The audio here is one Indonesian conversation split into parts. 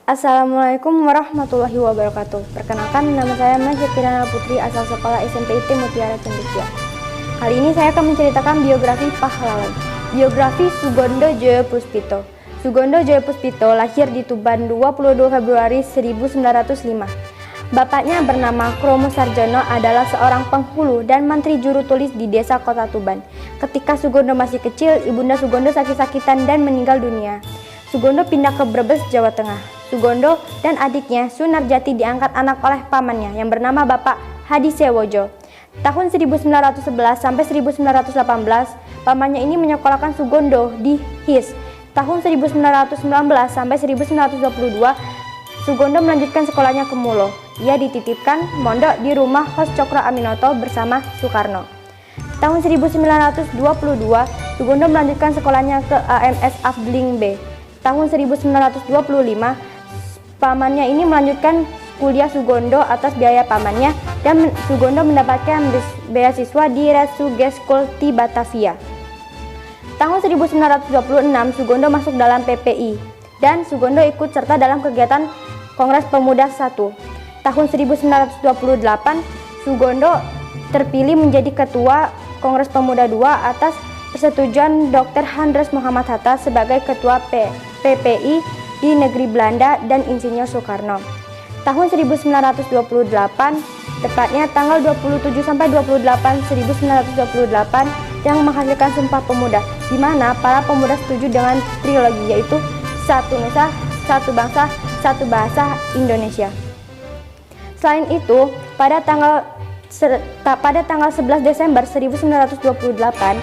Assalamualaikum warahmatullahi wabarakatuh. Perkenalkan, nama saya Maja Kirana Putri, asal sekolah SMP IT Mutiara Cendekia. Kali ini saya akan menceritakan biografi pahlawan. Biografi Sugondo Joyopuspito. Sugondo Joyopuspito lahir di Tuban 22 Februari 1905. Bapaknya bernama Kromo Sarjono adalah seorang penghulu dan menteri juru tulis di desa Kota Tuban. Ketika Sugondo masih kecil, ibunda Sugondo sakit-sakitan dan meninggal dunia. Sugondo pindah ke Brebes, Jawa Tengah. Sugondo dan adiknya Sunarjati diangkat anak oleh pamannya yang bernama Bapak Hadi Sewojo. Tahun 1911 sampai 1918, pamannya ini menyekolahkan Sugondo di HIS. Tahun 1919 sampai 1922, Sugondo melanjutkan sekolahnya ke Mulo. Ia dititipkan mondok di rumah Hos Cokro Aminoto bersama Soekarno. Tahun 1922, Sugondo melanjutkan sekolahnya ke AMS Afdeling B. Tahun 1925, pamannya ini melanjutkan kuliah Sugondo atas biaya pamannya dan Sugondo mendapatkan beasiswa di Retsuge School di Batavia. Tahun 1926, Sugondo masuk dalam PPI dan Sugondo ikut serta dalam kegiatan Kongres Pemuda I. Tahun 1928, Sugondo terpilih menjadi ketua Kongres Pemuda II atas persetujuan Dr. Hendrik Muhammad Hatta sebagai ketua PPI di negeri Belanda dan Insinyur Soekarno. Tahun 1928, tepatnya tanggal 27 sampai 28 1928 yang menghasilkan Sumpah Pemuda, di mana para pemuda setuju dengan trilogi yaitu Satu Nusa, Satu Bangsa, Satu Bahasa Indonesia. Selain itu, pada tanggal 11 Desember 1928,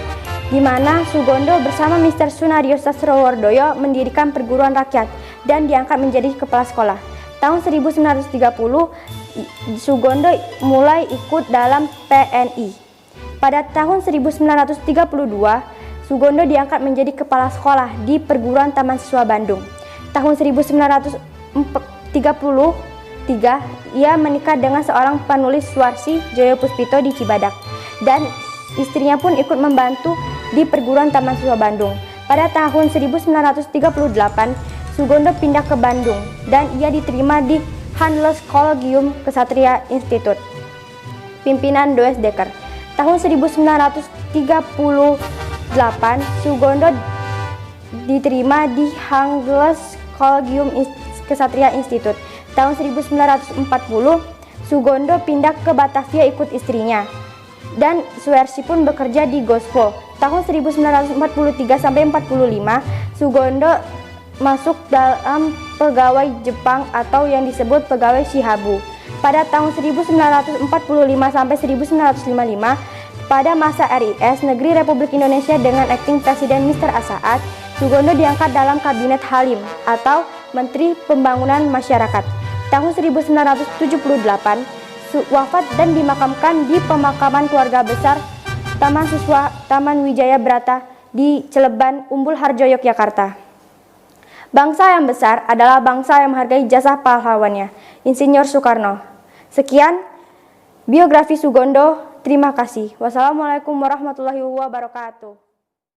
di mana Sugondo bersama Mr. Sunario Sastrowardoyo mendirikan perguruan rakyat dan diangkat menjadi kepala sekolah. Tahun 1930, Sugondo mulai ikut dalam PNI. Pada tahun 1932, Sugondo diangkat menjadi kepala sekolah di Perguruan Taman Siswa Bandung. Tahun 1933, ia menikah dengan seorang penulis Suwarsi Joyopuspito di Cibadak dan istrinya pun ikut membantu di Perguruan Taman Siswa Bandung. Pada tahun 1938, Sugondo pindah ke Bandung dan ia diterima di Handels Collegium Ksatria Institute. Pimpinan Does Dekker. Tahun 1938, Sugondo diterima di Handels Collegium Ksatria Institute. Tahun 1940, Sugondo pindah ke Batavia ikut istrinya. Dan Suwarsi pun bekerja di Gospo. Tahun 1943 sampai 45, Sugondo masuk dalam pegawai Jepang atau yang disebut pegawai Shihabu. Pada tahun 1945 sampai 1955, pada masa RIS Negeri Republik Indonesia dengan akting Presiden Mr. Asaad, Sugondo diangkat dalam Kabinet Halim atau Menteri Pembangunan Masyarakat. Tahun 1978, wafat dan dimakamkan di pemakaman keluarga besar Taman Siswa Taman Wijaya Brata di Celeban, Umbul Harjo, Yogyakarta. Bangsa yang besar adalah bangsa yang menghargai jasa pahlawannya, Insinyur Soekarno. Sekian biografi Sugondo. Terima kasih. Wassalamualaikum warahmatullahi wabarakatuh.